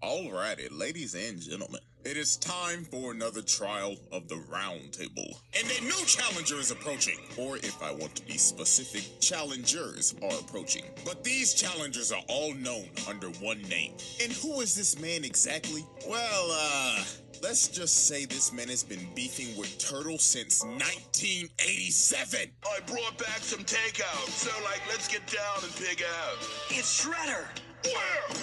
Alrighty, ladies and gentlemen, it is time for another trial of the round table. And a new challenger is approaching. Or if I want to be specific, challengers are approaching. But these challengers are all known under one name. And who is this man exactly? Well, let's just say this man has been beefing with Turtle since 1987. I brought back some takeout, so let's get down and pig out. It's Shredder! Where?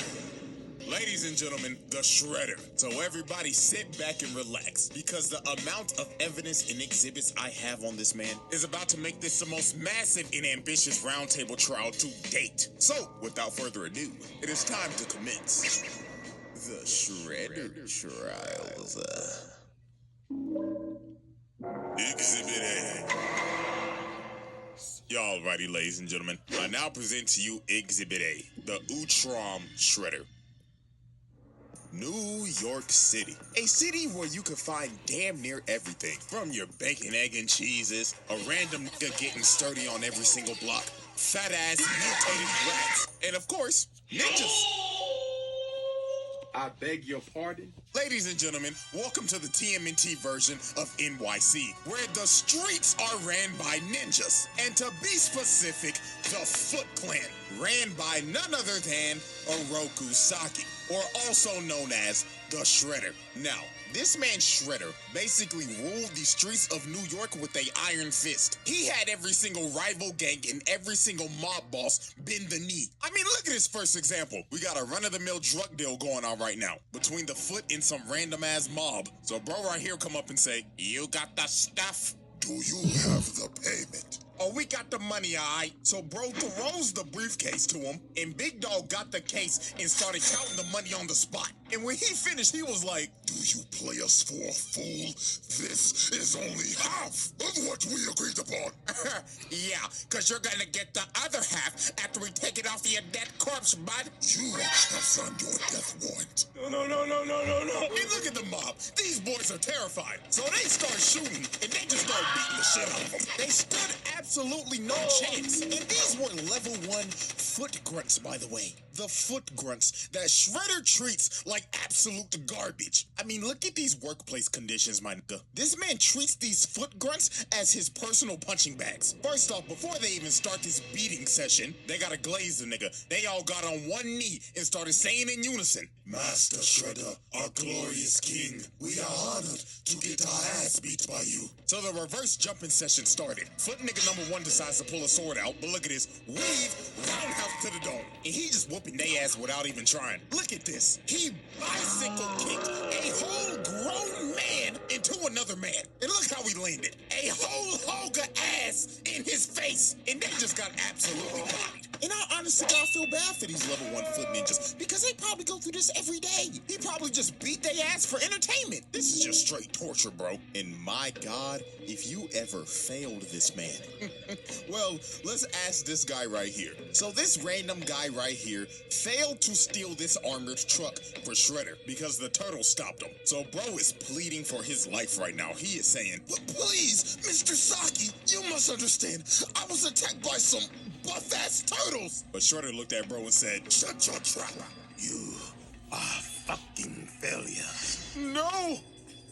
Ladies and gentlemen, the Shredder. So everybody sit back and relax, because the amount of evidence and exhibits I have on this man is about to make this the most massive and ambitious roundtable trial to date. So, without further ado, it is time to commence the Shredder trials. Exhibit A. Y'all righty, ladies and gentlemen. I now present to you Exhibit A, the Utrom Shredder. New York City. A city where you can find damn near everything. From your bacon, egg, and cheeses, a random nigga getting sturdy on every single block, fat-ass mutated rats, and of course, ninjas. I beg your pardon? Ladies and gentlemen, welcome to the TMNT version of NYC, where the streets are ran by ninjas. And to be specific, the Foot Clan, ran by none other than Oroku Saki, or also known as the Shredder. Now, this man Shredder basically ruled the streets of New York with an iron fist. He had every single rival gang and every single mob boss bend the knee. I mean, look at his first example. We got a run-of-the-mill drug deal going on right now between the Foot and some random-ass mob. So bro right here come up and say, "You got the stuff? Do you have the payment?" Oh, we got the money, alright. So bro throws the briefcase to him, and Big Dog got the case and started counting the money on the spot. And when he finished, he was like, "Do you play us for a fool? This is only half of what we agreed upon." "Yeah, cause you're gonna get the other half after we take it off your dead corpse, bud." "You have signed your death warrant." No. And look at the mob. These boys are terrified. So they start shooting, and they just start beating the shit out of them. They stood absolutely no chance. And these were level 1 foot grunts, by the way. The foot grunts that Shredder treats like absolute garbage. I mean, look at these workplace conditions, my nigga. This man treats these foot grunts as his personal punching bags. First off, before they even start this beating session, they gotta glaze the nigga. They all got on one knee and started saying in unison, "Master Shredder, our glorious king, we are honored to get our ass beat by you." So the reverse jumping session started. Foot nigga number 1 decides to pull a sword out, but look at this. Weave, roundhouse to the dome. And he just whooping they ass without even trying. Look at this. He bicycle kicked a whole grown man into another man. And look how he landed. A whole Hoga ass in his face. And they just got absolutely bodied. And I honestly gotta feel bad for these level 1 foot ninjas, because they probably go through this every day. He probably just beat their ass for entertainment. This is just straight torture, bro. And my God, if you ever failed this man. Well, let's ask this guy right here. So this random guy right here failed to steal this armored truck for Shredder because the turtle stopped him. So bro is pleading for his life right now. He is saying, "Please, Mr. Saki, you must understand. I was attacked by some buff-ass turtles." But Shredder looked at bro and said, "Shut your trap. You are fucking failure." "No,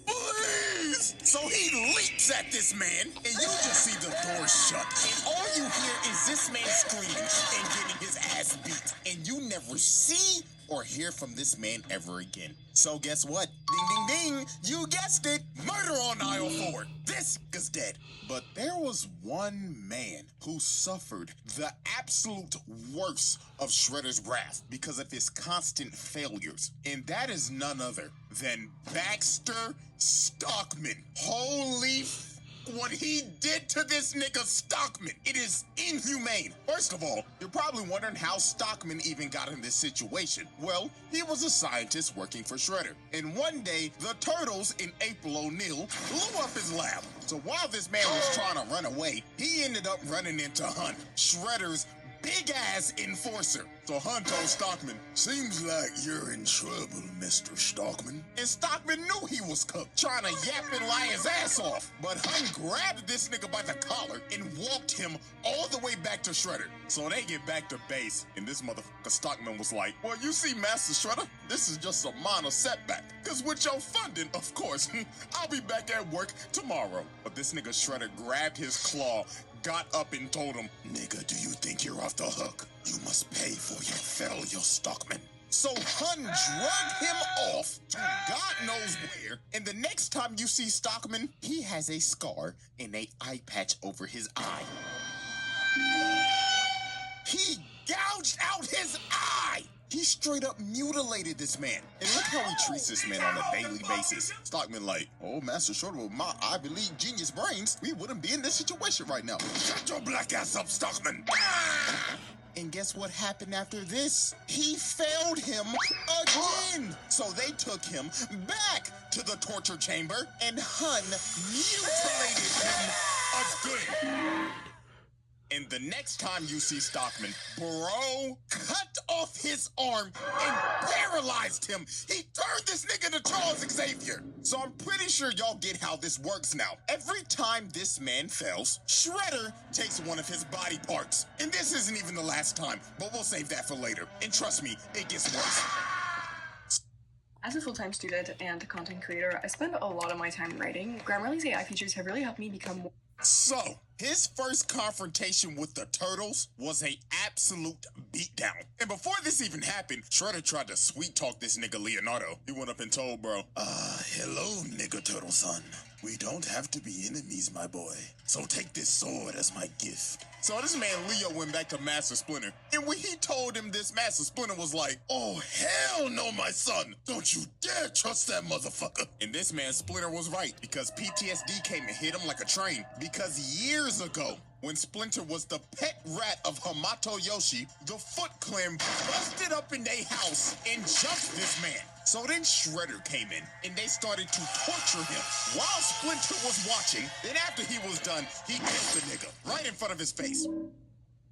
please!" So he leaps at this man, and you just see the door shut. And all you hear is this man screaming and getting his ass beat. And you never see or hear from this man ever again. So guess what? Ding, ding, ding. You guessed it. Murder on aisle 4. This is dead. But there was one man who suffered the absolute worst of Shredder's wrath because of his constant failures. And that is none other than Baxter Stockman. Holy what he did to this nigga Stockman. It is inhumane. First of all, you're probably wondering how Stockman even got in this situation. Well, he was a scientist working for Shredder. And one day, the Turtles and April O'Neil blew up his lab. So while this man was trying to run away, he ended up running into Hunt, Shredder's big-ass enforcer. So Hun told Stockman, Seems like you're in trouble, Mr. Stockman. and Stockman knew he was cooked, trying to yap and lie his ass off. But Hun grabbed this nigga by the collar and walked him all the way back to Shredder. So they get back to base, and this motherfucker Stockman was like, well, you see, Master Shredder, this is just a minor setback. Because with your funding, of course, I'll be back at work tomorrow. But this nigga Shredder grabbed his claw, got up and told him, Nigga, do you think you're off the hook? You must pay for your failure, Stockman. so Hun drugged him off to God knows where, and the next time you see Stockman, he has a scar and a eye patch over his eye. He gouged out his eye! He straight up mutilated this man. And look how he treats this man on a daily basis. Stockman like, oh, Master Shredder, with my Ivy League genius brains, we wouldn't be in this situation right now. Shut your black ass up, Stockman. And guess what happened after this? He failed him again. So they took him back to the torture chamber and Hun mutilated him again. And the next time you see Stockman, bro cut off his arm and paralyzed him. He turned this nigga into Charles Xavier. So I'm pretty sure y'all get how this works now. Every time this man fails, Shredder takes one of his body parts. And this isn't even the last time, but we'll save that for later. And trust me, it gets worse. As a full-time student and content creator, I spend a lot of my time writing. Grammarly's AI features have really helped me become more. So, his first confrontation with the Turtles was a absolute beatdown. And before this even happened, Shredder tried to sweet-talk this nigga Leonardo. He went up and told bro, Hello, nigga turtle son. We don't have to be enemies, my boy. So take this sword as my gift. So this man Leo went back to Master Splinter. And when he told him this, Master Splinter was like, Oh, hell no, my son. Don't you dare trust that motherfucker. and this man Splinter was right, because PTSD came and hit him like a train. Because years ago, when Splinter was the pet rat of Hamato Yoshi, the Foot Clan busted up in their house and jumped this man. So then Shredder came in, and they started to torture him while Splinter was watching. Then after he was done, he kissed the nigga right in front of his face.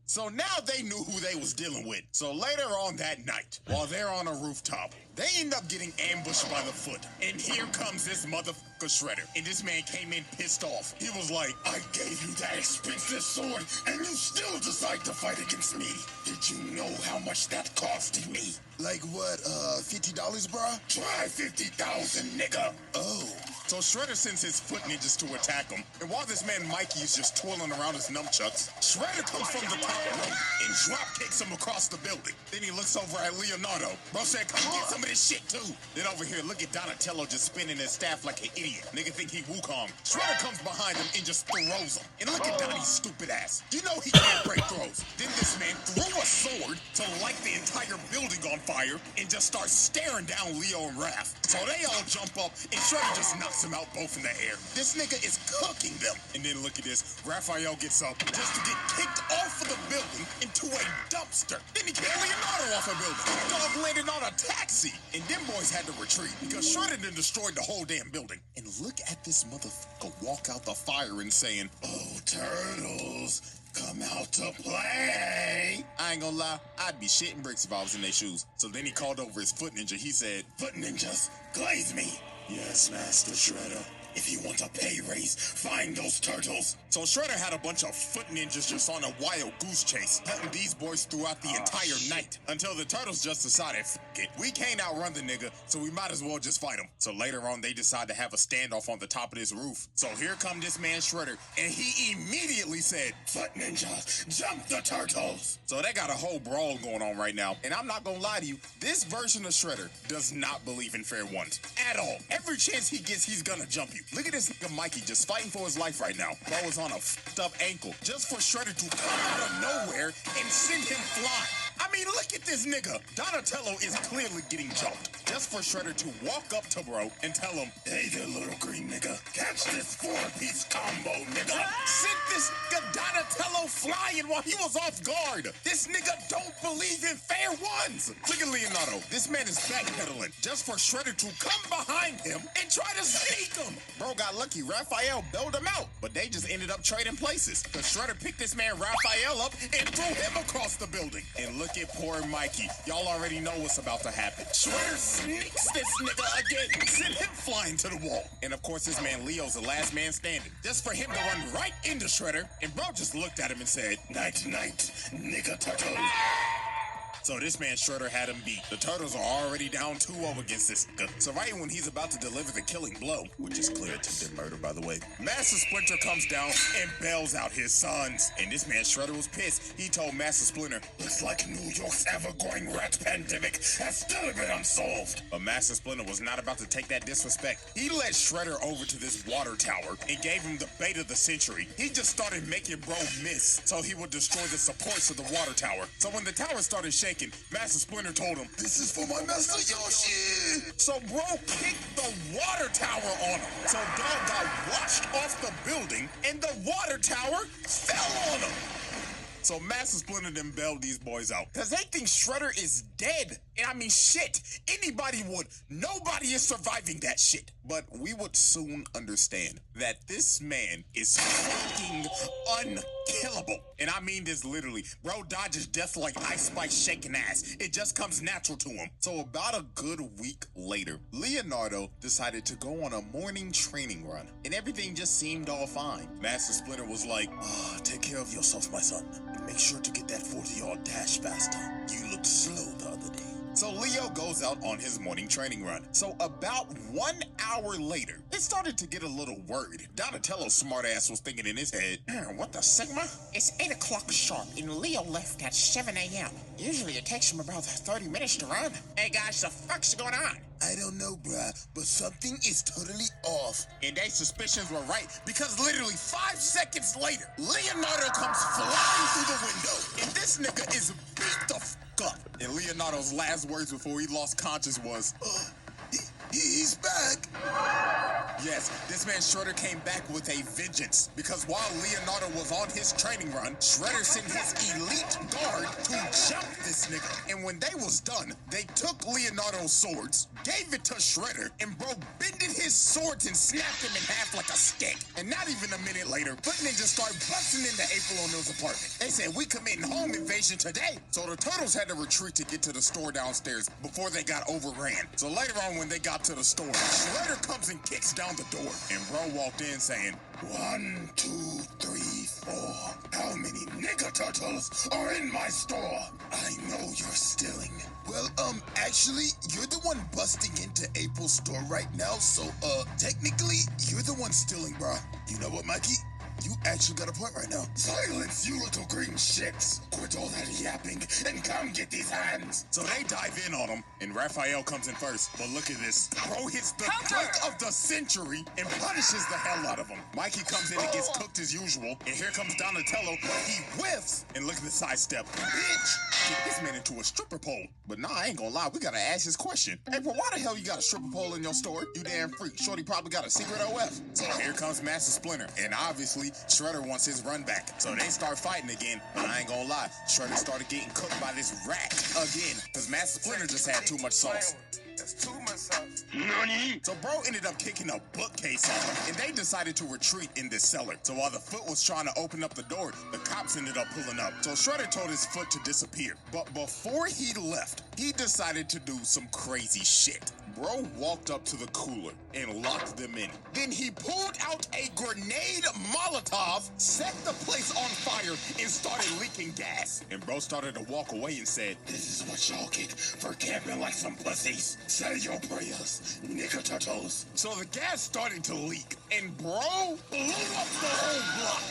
So now they knew who they was dealing with. So later on that night, while they're on a rooftop, they end up getting ambushed by the Foot. And here comes this motherfucker Shredder. And this man came in pissed off. He was like, I gave you that expensive sword, and you still decide to fight against me. Did you know how much that costed me? like what, $50, bruh? Try 50,000, nigga. Oh. So Shredder sends his foot ninjas to attack him, and while this man Mikey is just twirling around his nunchucks, Shredder comes from the top rope and drop kicks him across the building. Then he looks over at Leonardo. Bro said, come get some of this shit too. Then over here, look at Donatello just spinning his staff like an idiot. Nigga think he Wukong. Shredder comes behind him and just throws him. And look at Donnie's stupid ass. You know he can't break throws. Then this man threw a sword to light the entire building on fire and just starts staring down Leo and Raph. So they all jump up and Shredder just knocks him out both in the air. This nigga is cooking them. And then look at this. Raphael gets up just to get kicked off of the building into a dumpster. Then he kicked Leonardo off a building. Dog landed on a taxi. And them boys had to retreat because Shredder done destroyed the whole damn building. And look at this motherfucker walk out the fire and saying, Oh, turtles, come out to play. I ain't gonna lie, I'd be shitting bricks if I was in their shoes. So then he called over his foot ninja. He said, Foot ninjas, glaze me. Yes, Master Shredder. If you want a pay raise, find those turtles. So Shredder had a bunch of foot ninjas just on a wild goose chase, hunting these boys throughout the entire night, until the turtles just decided, F it, we can't outrun the nigga, so we might as well just fight him. So later on, they decide to have a standoff on the top of this roof. So here come this man Shredder, and he immediately said, Foot ninjas, jump the turtles. So they got a whole brawl going on right now, and I'm not gonna lie to you, this version of Shredder does not believe in fair ones at all. Every chance he gets, he's gonna jump you. Look at this nigga Mikey just fighting for his life right now. Bro is on a f***ed up ankle just for Shredder to come out of nowhere and send him flying. I I mean, look at this nigga. Donatello is clearly getting jumped. Just for Shredder to walk up to bro and tell him, Hey there, little green nigga. Catch this 4-piece combo, nigga. sent this nigga Donatello flying while he was off guard. This nigga don't believe in fair ones. Look at Leonardo. This man is backpedaling just for Shredder to come behind him and try to sneak him. Bro got lucky. Raphael bailed him out, but they just ended up trading places. The Shredder picked this man Raphael up and threw him across the building. And look at poor Mikey. Y'all already know what's about to happen. Shredder sneaks this nigga again, sent him flying to the wall. And of course, this man Leo's the last man standing. Just for him to run right into Shredder, and bro just looked at him and said, Night, night, nigga turtle. So this man Shredder had him beat. The Turtles are already down 2-0 against this nigga. So right when he's about to deliver the killing blow, which is clear attempted murder by the way, Master Splinter comes down and bails out his sons. And this man Shredder was pissed. He told Master Splinter, Looks like New York's ever-going rat pandemic has still been unsolved. but Master Splinter was not about to take that disrespect. He led Shredder over to this water tower and gave him the bait of the century. He just started making bro miss so he would destroy the supports of the water tower. So when the tower started shaking, Master Splinter told him, This is for my master Yoshi. so bro kicked the water tower on him. So dog got washed off the building and the water tower fell on him. So Master Splinter then bailed these boys out. Cause they think Shredder is dead. And I mean shit, anybody would. Nobody is surviving that shit. But we would soon understand that this man is fucking unkillable. And I mean this literally. Bro dodges death like Ice Spice shaking ass. It just comes natural to him. So about a good week later, Leonardo decided to go on a morning training run. And everything just seemed all fine. Master Splinter was like, take care of yourself, my son. And make sure to get that 40-yard dash faster. You looked slow the other day. So Leo goes out on his morning training run. So about 1 hour later, it started to get a little worried. Donatello's smartass was thinking in his head, what the Sigma? It's 8 o'clock sharp and Leo left at 7 a.m. Usually it takes him about 30 minutes to run. Hey guys, the fuck's going on? I don't know, bruh, but something is totally off. And their suspicions were right, because literally 5 seconds later, Leonardo comes flying through the window, and this nigga is beat the fuck up. And Leonardo's last words before he lost conscious was, He's back. yes, this man Shredder came back with a vengeance, because while Leonardo was on his training run, Shredder sent his elite guard to jump this nigga. And when they was done, they took Leonardo's swords, gave it to Shredder, and bro bended his swords and snapped him in half like a stick. And not even a minute later, Foot Ninja started busting into April O'Neil's apartment. They said, we committing home invasion today. So the Turtles had to retreat to get to the store downstairs before they got overran. So later on when they got to the store, Shredder comes and kicks down the door. And bro walked in saying, 1, 2, 3, 4. How many nigga turtles are in my store? I know you're stealing. Well, actually, you're the one busting into April's store right now, so, technically, you're the one stealing, bro. You know what, Mikey? You actually got a point right now. Silence, you little green shits. Quit all that yapping and come get these hands. so they dive in on him, and Raphael comes in first. But look at this. Bro hits the dunk of the century and punishes the hell out of him. Mikey comes in and gets cooked as usual. And here comes Donatello. He whiffs. And look at the sidestep. Bitch! Kick this man into a stripper pole. But nah, I ain't gonna lie. We gotta ask this question. Hey, but why the hell you got a stripper pole in your store? You damn freak. Shorty probably got a secret OF. So here comes Master Splinter. And obviously, Shredder wants his run back. So they start fighting again. But I ain't gonna lie. Shredder started getting cooked by this rat again. Because Master Splinter just had too much sauce. That's too much sauce. Nani? So bro ended up kicking a bookcase on him, and they decided to retreat in this cellar. So while the Foot was trying to open up the door, the cops ended up pulling up. So Shredder told his Foot to disappear. But before he left, he decided to do some crazy shit. Bro walked up to the cooler and locked them in. Then he pulled out a grenade Molotov, set the place on fire, and started leaking gas. And bro started to walk away and said, This is what y'all get for camping like some pussies. Say your prayers, nigga turtles. so the gas started to leak, and bro blew up the whole block.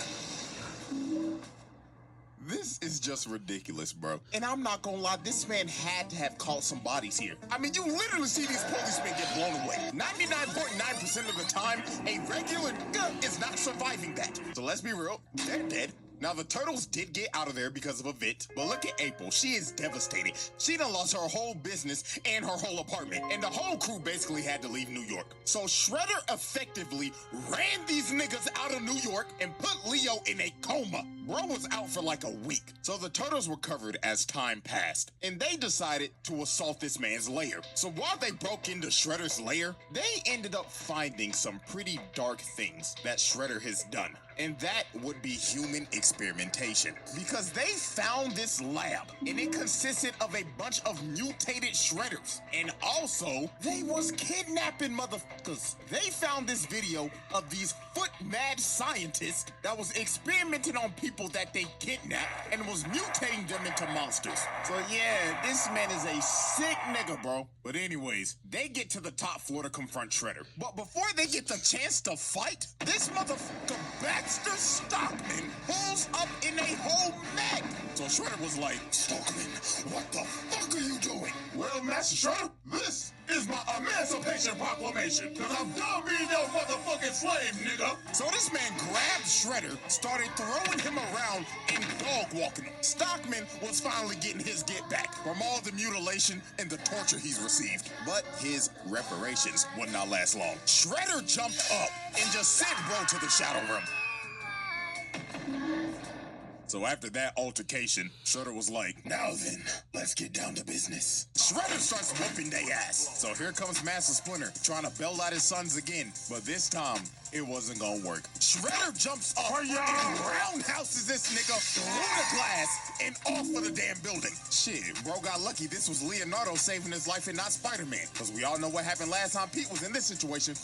This is just ridiculous, bro. And I'm not gonna lie, this man had to have caught some bodies here. I mean, you literally see these policemen get blown away. 99.9% of the time, a regular nigga is not surviving that. So let's be real, they're dead. Now, the turtles did get out of there because of a vent, but look at April. She is devastated. She done lost her whole business and her whole apartment, and the whole crew basically had to leave New York. So Shredder effectively ran these niggas out of New York and put Leo in a coma. Bro was out for like a week. So the turtles recovered as time passed, and they decided to assault this man's lair. So while they broke into Shredder's lair, they ended up finding some pretty dark things that Shredder has done. And that would be human experimentation. Because they found this lab, and it consisted of a bunch of mutated Shredders. And also, they was kidnapping motherfuckers. They found this video of these foot-mad scientists that was experimenting on people that they kidnapped and was mutating them into monsters. So yeah, this man is a sick nigga, bro. But anyways, they get to the top floor to confront Shredder. But before they get the chance to fight, this motherfucker Baxter Stockman pulls up in a whole mech. So Shredder was like, Stockman, what the fuck are you doing? well, Master Shredder, this is my Emancipation Proclamation, cause I'm done being your motherfucking slave, nigga. So this man grabbed Shredder, started throwing him around and dog walking him. Stockman was finally getting his get back from all the mutilation and the torture he's received. But his reparations would not last long. Shredder jumped up and just sent Bro to the Shadow Room. So after that altercation, Shredder was like, Now then, let's get down to business. Shredder starts whooping they ass. So here comes Master Splinter trying to bail out his sons again. But this time, it wasn't gonna work. Shredder jumps up and roundhouses this nigga through the glass and off of the damn building. Shit, bro got lucky this was Leonardo saving his life and not Spider-Man. Because we all know what happened last time Pete was in this situation.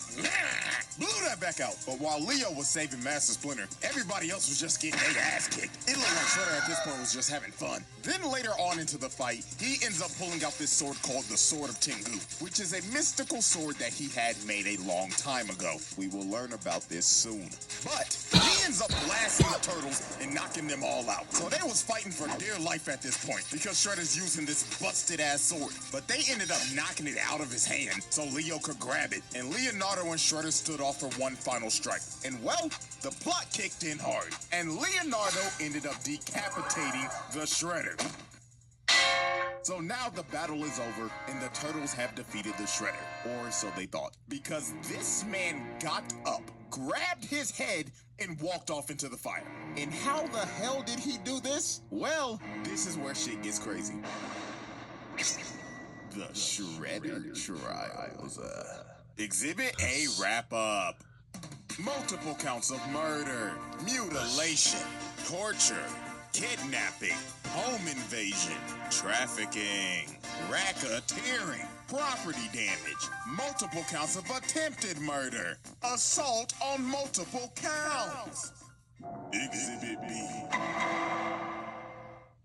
Blew that back out. But while Leo was saving Master Splinter, everybody else was just getting their ass kicked. It looked like Shredder at this point was just having fun. Then later on into the fight, he ends up pulling out this sword called the Sword of Tengu, which is a mystical sword that he had made a long time ago. We will learn about this soon. But he ends up blasting the turtles and knocking them all out. So they was fighting for dear life at this point because Shredder's using this busted ass sword. But they ended up knocking it out of his hand so Leo could grab it. And Leonardo and Shredder stood off for one final strike. And well, the plot kicked in hard. And Leonardo ended up decapitating the Shredder. So now the battle is over and the turtles have defeated the Shredder, or so they thought, because this man got up, grabbed his head, and walked off into the fire. And how the hell did he do this? Well, this is where shit gets crazy. The Shredder Trials. Exhibit A wrap up. Multiple counts of murder, mutilation, torture, kidnapping, home invasion, trafficking, racketeering, property damage, multiple counts of attempted murder, assault on multiple counts. Exhibit B.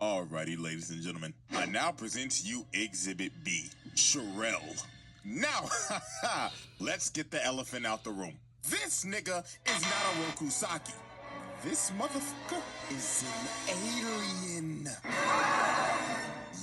Alrighty, ladies and gentlemen, I now present to you Exhibit B, Sherelle. Now, let's get the elephant out the room. This nigga is not a Rokusaki. This motherfucker is an alien.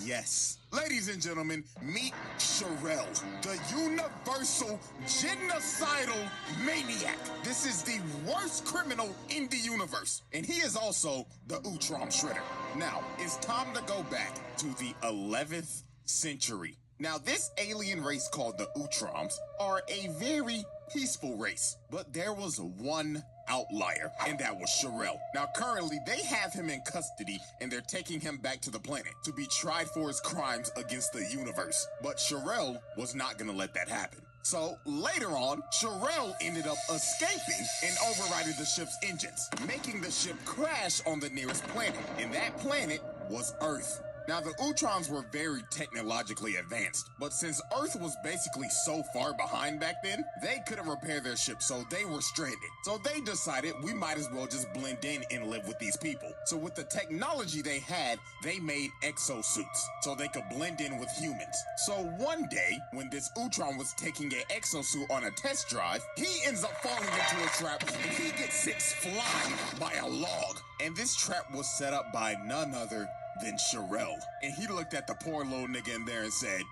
Yes. Ladies and gentlemen, meet Sherelle, the universal genocidal maniac. This is the worst criminal in the universe. And he is also the Utrom Shredder. Now, it's time to go back to the 11th century. Now, this alien race called the Utroms are a very peaceful race, but there was one outlier, and that was Sherelle. Now, currently, they have him in custody, and they're taking him back to the planet to be tried for his crimes against the universe. But Sherelle was not gonna let that happen. So, later on, Sherelle ended up escaping and overriding the ship's engines, making the ship crash on the nearest planet, and that planet was Earth. Now, the Utrons were very technologically advanced, but since Earth was basically so far behind back then, they couldn't repair their ship, so they were stranded. So they decided we might as well just blend in and live with these people. So with the technology they had, they made exosuits, so they could blend in with humans. So one day, when this Utron was taking an exosuit on a test drive, he ends up falling into a trap, and he gets sick flying by a log. And this trap was set up by none other than Sherelle. And he looked at the poor little nigga in there and said,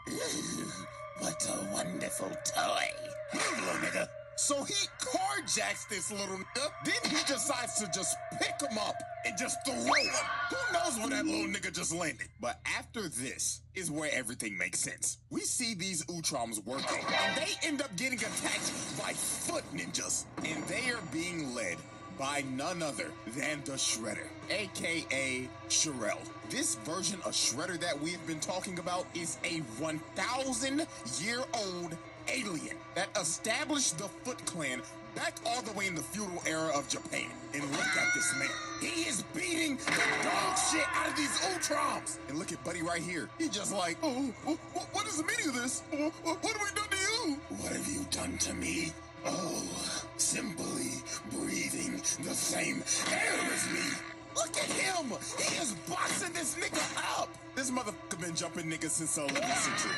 What a wonderful toy. "Move, little nigga." So he carjacks this little nigga, then he decides to just pick him up and just throw him. Who knows where that little nigga just landed? But after this is where everything makes sense. We see these Utroms working, and they end up getting attacked by foot ninjas, and they are being led by none other than the Shredder, aka Sherelle. This version of Shredder that we have been talking about is a 1,000-year-old alien that established the Foot Clan back all the way in the feudal era of Japan. And look at this man. He is beating the dog shit out of these Utroms. And look at Buddy right here. He just like, what is the meaning of this? What have we done to you? What have you done to me? Oh, simply breathing the same air as me. Look at him! He is boxing this nigga up! This motherfucker been jumping niggas since the 11th century.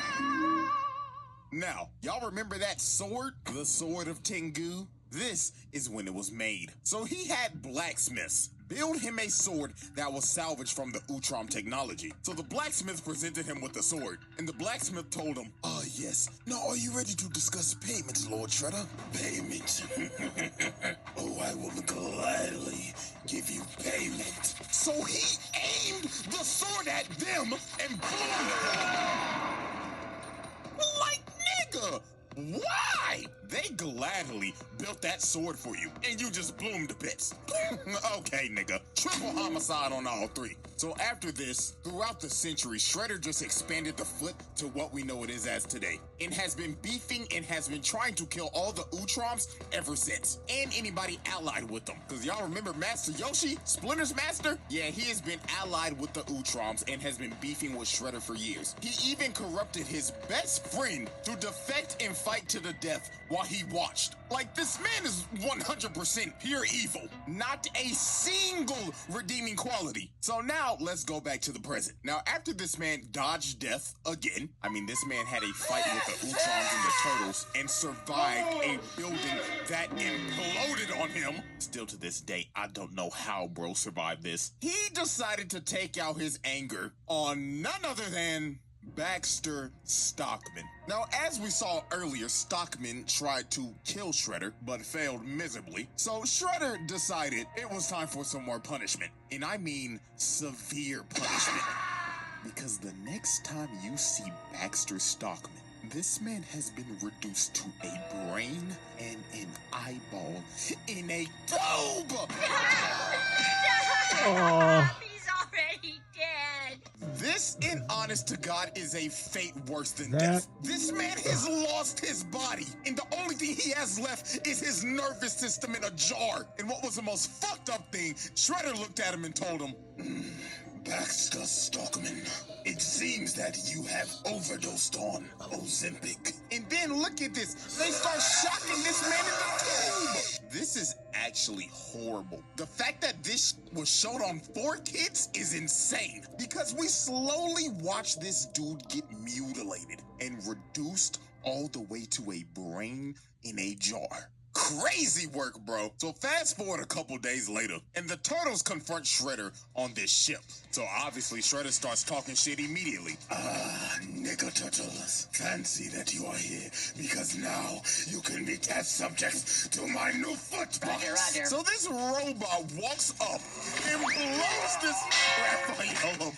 Now, y'all remember that sword? The Sword of Tengu? This is when it was made. So he had blacksmiths build him a sword that was salvaged from the Utrom technology. So the blacksmith presented him with the sword, and the blacksmith told him, Yes. Now, are you ready to discuss payments, Lord Shredder? Payment? Oh, I will gladly give you payment. So he aimed the sword at them and blew them. Like, nigga, why? They gladly built that sword for you, and you just blew them to bits. Okay, nigga. Triple homicide on all three. So after this, throughout the century, Shredder just expanded the Foot to what we know it is as today, and has been beefing and has been trying to kill all the Utroms ever since, and anybody allied with them. Because y'all remember Master Yoshi, Splinter's master? Yeah, he has been allied with the Utroms and has been beefing with Shredder for years. He even corrupted his best friend to defect and fight to the death while he watched. Like, this man is 100% pure evil. Not a single redeeming quality. So now, let's go back to the present. Now, after this man dodged death again, this man had a fight with the Utroms and the Turtles and survived a building that imploded on him. Still to this day, I don't know how bro survived this. He decided to take out his anger on none other than Baxter Stockman. Now, as we saw earlier, Stockman tried to kill Shredder, but failed miserably. So Shredder decided it was time for some more punishment. And I mean severe punishment. Because the next time you see Baxter Stockman, this man has been reduced to a brain and an eyeball in a tube! He's already dead. This, in honest to God, is a fate worse than death. This man has lost his body, and the only thing he has left is his nervous system in a jar. And what was the most fucked up thing, Shredder looked at him and told him, Baxter Stockman, it seems that you have overdosed on Ozempic. And then look at this. They start shocking this man in the tube. This is actually horrible. The fact that this was shown on 4Kids is insane. Because we slowly watch this dude get mutilated and reduced all the way to a brain in a jar. Crazy work, bro. So fast forward a couple days later, and the Turtles confront Shredder on this ship. So obviously Shredder starts talking shit immediately. Nigga Turtles, fancy that you are here, because now you can be test subjects to my new foot box. So this robot walks up and blows this Raphael up.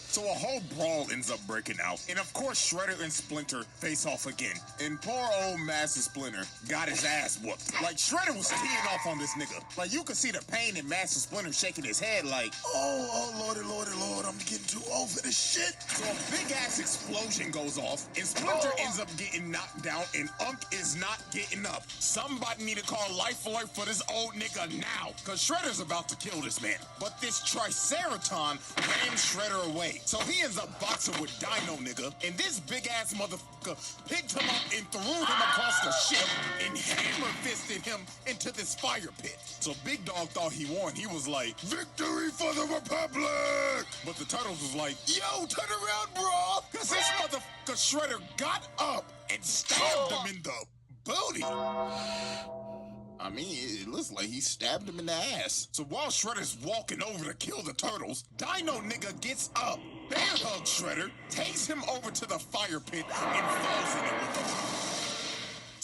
So a whole brawl ends up breaking out. And of course, Shredder and Splinter face off again. And poor old Master Splinter got his ass whooped. Like, Shredder was teeing off on this nigga. Like, you could see the pain in Master Splinter shaking his head like, oh, lordy, I'm getting too old for this shit. So a big-ass explosion goes off, and Splinter ends up getting knocked down, and Unk is not getting up. Somebody need to call Life Alert for this old nigga now, because Shredder's about to kill this man. But this Triceraton ran Shredder away. So he ends up boxing with Dino nigga, and this big-ass motherfucker picked him up and threw him across the ship and hammer-fisted him into this fire pit. So Big Dog thought he won. He was like, victory for the Republic! But the Turtles was like, yo, turn around, bro! Because this motherfucker Shredder got up and stabbed him in the booty. It looks like he stabbed him in the ass. So while Shredder's walking over to kill the Turtles, Dino nigga gets up, bear hugs Shredder, takes him over to the fire pit, and falls in it with him.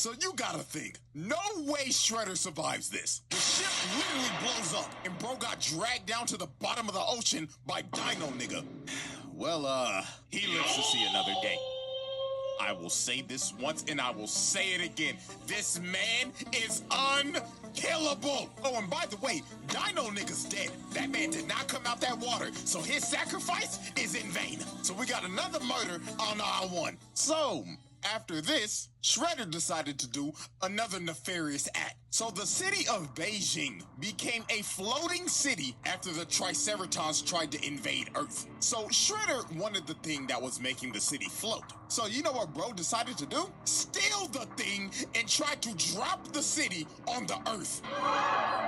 So you gotta think, no way Shredder survives this. The ship literally blows up, and bro got dragged down to the bottom of the ocean by Dino nigga. Well, he lives to see another day. I will say this once and I will say it again. This man is unkillable. Oh, and by the way, Dino nigga's dead. That man did not come out that water, so his sacrifice is in vain. So we got another murder on our one. So, after this, Shredder decided to do another nefarious act. So the city of Beijing became a floating city after the Triceratons tried to invade Earth. So Shredder wanted the thing that was making the city float. So you know what bro decided to do? Steal the thing and try to drop the city on the Earth.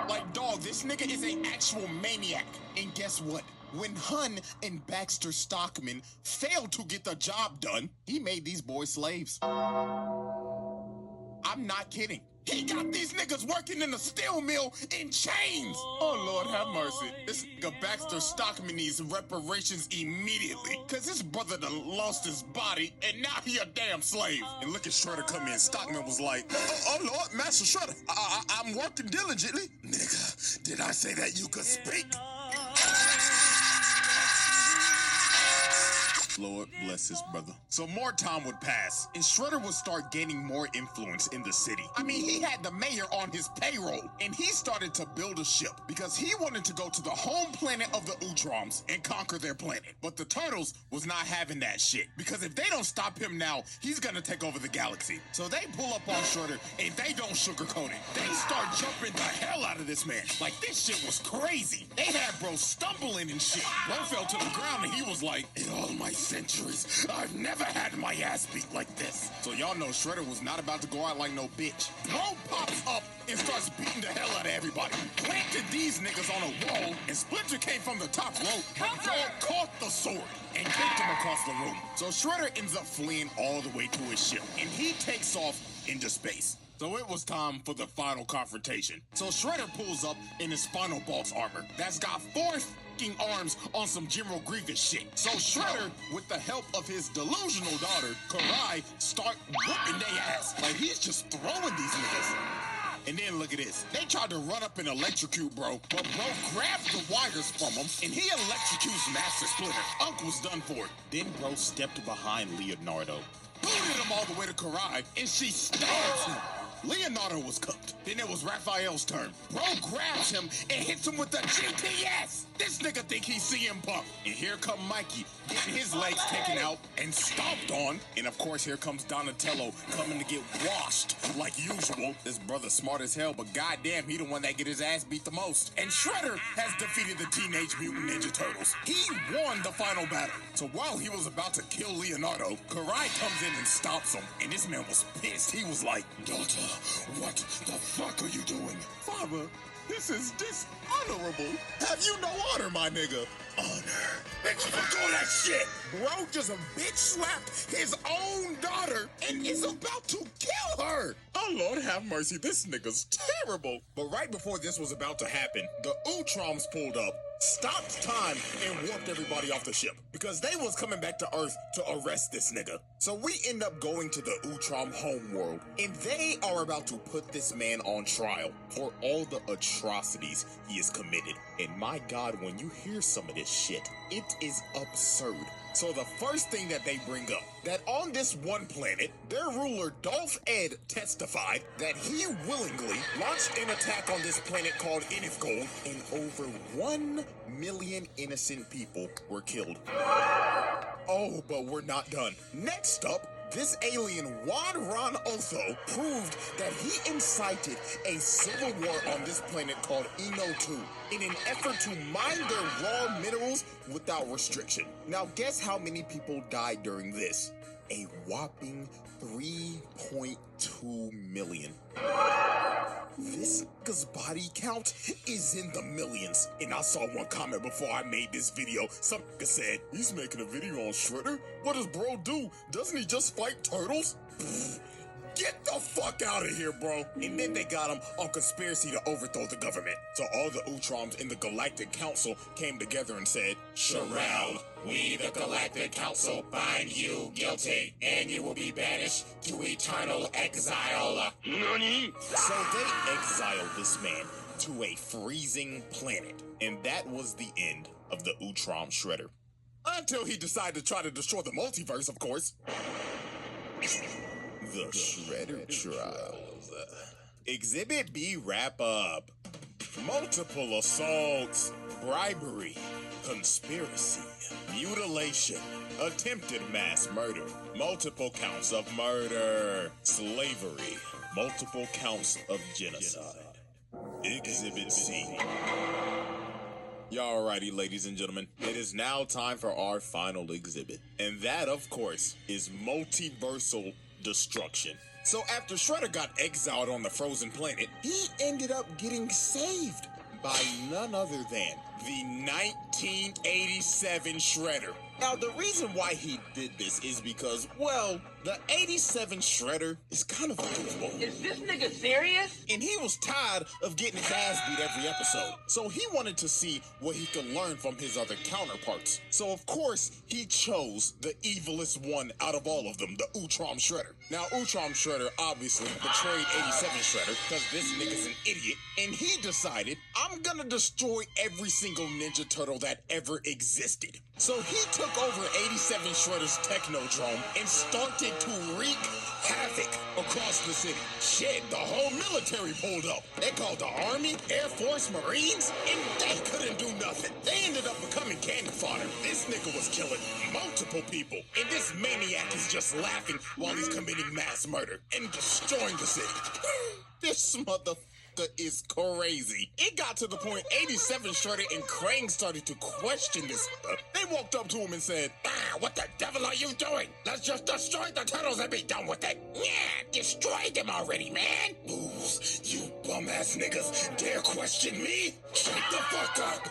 Like, dog, this nigga is an actual maniac. And guess what? When Hun and Baxter Stockman failed to get the job done, he made these boys slaves. I'm not kidding. He got these niggas working in the steel mill in chains. Oh, Lord, have mercy. This nigga Baxter Stockman needs reparations immediately. Cause his brother done lost his body and now he a damn slave. And look at Shredder come in. Stockman was like, oh Lord, Master Shredder, I'm working diligently. Nigga, did I say that you could speak? Lord bless his brother. So more time would pass, and Shredder would start gaining more influence in the city. I mean, he had the mayor on his payroll, and he started to build a ship because he wanted to go to the home planet of the Utroms and conquer their planet. But the Turtles was not having that shit, because if they don't stop him now, he's gonna take over the galaxy. So they pull up on Shredder, and they don't sugarcoat it. They start jumping the hell out of this man. Like, this shit was crazy. They had bro stumbling and shit. Bro fell to the ground, and he was like, In all my centuries, I've never had my ass beat like this. So y'all know Shredder was not about to go out like no bitch. Bro pops up and starts beating the hell out of everybody. Planted these niggas on a wall, and Splinter came from the top rope, but Bro caught the sword and kicked him across the room. So Shredder ends up fleeing all the way to his ship, and he takes off into space. So it was time for the final confrontation. So Shredder pulls up in his final boss armor that's got 4 fucking arms on some General Grievous shit. So Shredder, with the help of his delusional daughter, Karai, start whooping their ass. Like, he's just throwing these niggas. And then look at this. They tried to run up and electrocute bro, but bro grabs the wires from him, and he electrocutes Master Splinter. Unc was done for. Then bro stepped behind Leonardo, booted him all the way to Karai, and she stabs him. Leonardo was cooked. Then it was Raphael's turn. Bro grabs him and hits him with the GPS. This nigga think he's CM Punk. And here come Mikey, getting his legs taken out and stomped on. And of course, here comes Donatello coming to get washed like usual. This brother smart as hell, but goddamn, he the one that get his ass beat the most. And Shredder has defeated the Teenage Mutant Ninja Turtles. He won the final battle. So while he was about to kill Leonardo, Karai comes in and stops him. And this man was pissed. He was like, Daughter, what the fuck are you doing? Father, this is dishonorable. Have you no honor, my nigga? Honor. Bitch, forgo that shit. Bro just bitch slapped his own daughter and is about to kill her. Oh, Lord have mercy. This nigga's terrible. But right before this was about to happen, the Utroms pulled up, stopped time, and warped everybody off the ship because they was coming back to Earth to arrest this nigga. So we end up going to the Utrom homeworld, and they are about to put this man on trial for all the atrocities he has committed. And my God, when you hear some of this shit, it is absurd. So the first thing that they bring up, that on this one planet, their ruler Dolph Ed testified that he willingly launched an attack on this planet called Inifgold, and over 1 million innocent people were killed. Oh, but we're not done. Next up, this alien Juan Ron Otho proved that he incited a civil war on this planet called Eno 2 in an effort to mine their raw minerals without restriction. Now guess how many people died during this? A whopping 3.2 million. This nigga's body count is in the millions. And I saw one comment before I made this video. Some nigga said, he's making a video on Shredder? What does bro do? Doesn't he just fight turtles? Get the fuck fuck out of here, bro. And then they got him on conspiracy to overthrow the government. So all the Utroms in the Galactic Council came together and said, Sherelle, we, the Galactic Council, find you guilty, and you will be banished to eternal exile. Nani? So they exiled this man to a freezing planet, and that was the end of the Utrom Shredder. Until he decided to try to destroy the multiverse, of course. The Shredder Trials. Exhibit B wrap-up. Multiple assaults, bribery, conspiracy, mutilation, attempted mass murder, multiple counts of murder, slavery, multiple counts of genocide. Exhibit C. Alrighty, ladies and gentlemen, it is now time for our final exhibit. And that, of course, is multiversal destruction. So after Shredder got exiled on the frozen planet, he ended up getting saved by none other than the 1987 Shredder. Now, the reason why he did this is because, well, the 87 Shredder is kind of a goofball. Is this nigga serious? And he was tired of getting his ass beat every episode. So he wanted to see what he could learn from his other counterparts. So, of course, he chose the evilest one out of all of them, the Utrom Shredder. Now, Utrom Shredder obviously betrayed 87 Shredder because this nigga's an idiot. And he decided, I'm gonna destroy every single Ninja Turtle that ever existed. So he took over 87 Shredder's Technodrome and started to wreak havoc across the city. Shit, the whole military pulled up. They called the Army, Air Force, Marines, and they couldn't do nothing. They ended up becoming cannon fodder. This nigga was killing multiple people, and this maniac is just laughing while he's committing mass murder and destroying the city. This motherfucker is crazy. It got to the point 87 Shredder and Krang started to question this. They walked up to him and said, what the devil are you doing? Let's just destroy the turtles and be done with it. Yeah, destroy them already, man. Ooze, you bum-ass niggas dare question me? Shut the fuck up.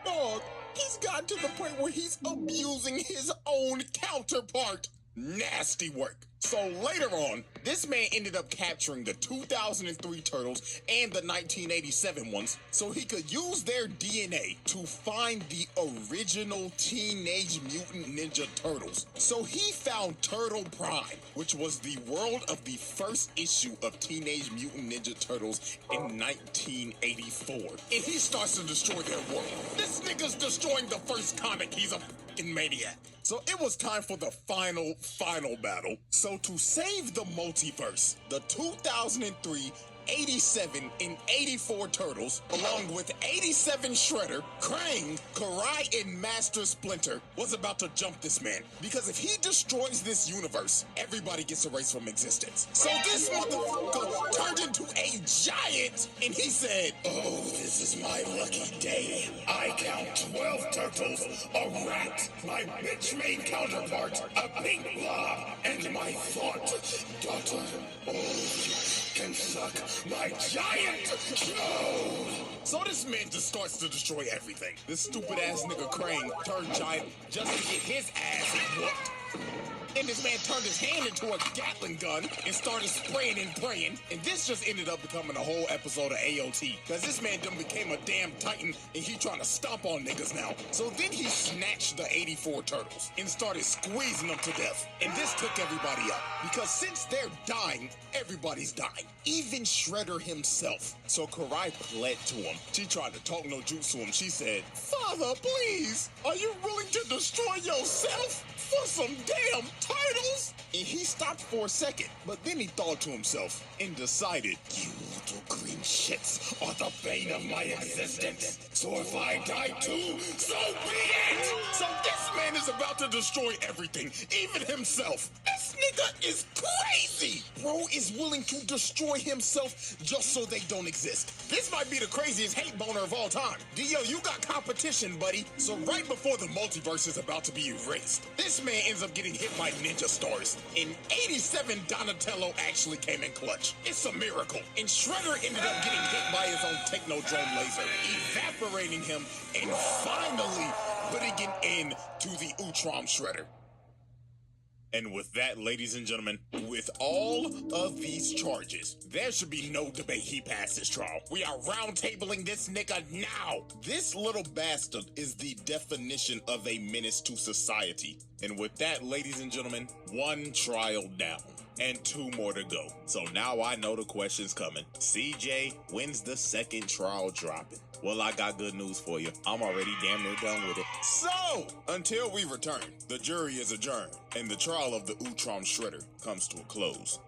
Dog, he's gotten to the point where he's abusing his own counterpart. Nasty work. So later on, this man ended up capturing the 2003 Turtles and the 1987 ones so he could use their DNA to find the original Teenage Mutant Ninja Turtles. So he found Turtle Prime, which was the world of the first issue of Teenage Mutant Ninja Turtles in 1984. And he starts to destroy their world. This nigga's destroying the first comic. He's a fucking maniac. So it was time for the final battle. So to save the multiverse, the 2003, 87, and 84 Turtles, along with 87 Shredder, Krang, Karai, and Master Splinter, was about to jump this man. Because if he destroys this universe, everybody gets erased from existence. So this motherfucker turned into a giant, and he said, oh, this is my lucky day. I count 12 turtles, a rat, my bitch-made counterpart, a pink blob, and my thought daughter. Oh, you can suck my giant clone. So this man just starts to destroy everything. This stupid ass nigga Krang turned giant just to get his ass whooped. And this man turned his hand into a Gatling gun and started spraying and praying. And this just ended up becoming a whole episode of AOT. Because this man done became a damn titan and he trying to stomp on niggas now. So then he snatched the 84 turtles and started squeezing them to death. And this took everybody out. Because since they're dying, everybody's dying. Even Shredder himself. So Karai pled to him. She tried to talk no jutsu to him. She said, Father, please, are you willing to destroy yourself for some damn turtles? And he stopped for a second, but then he thought to himself and decided, you little green shits are the bane of my existence. So if I die too, so be it! So this man is about to destroy everything, even himself. This nigga is crazy! Bro is willing to destroy himself just so they don't exist. This might be the craziest hate boner of all time. Dio, you got competition, buddy. So right before the multiverse is about to be erased, this man ends up getting hit by ninja stars. In 87, Donatello actually came in clutch. It's a miracle. And Shredder ended up getting hit by his own Technodrome laser, evaporating him and finally putting an end to the Utrom Shredder. And with that, ladies and gentlemen, with all of these charges, there should be no debate he passed his trial. We are roundtabling this nigga now. This little bastard is the definition of a menace to society. And with that, ladies and gentlemen, one trial down and 2 more to go. So now I know the question's coming. CJ, when's the second trial dropping? Well, I got good news for you. I'm already damn near done with it. So, until we return, the jury is adjourned, and the trial of the Utrom Shredder comes to a close.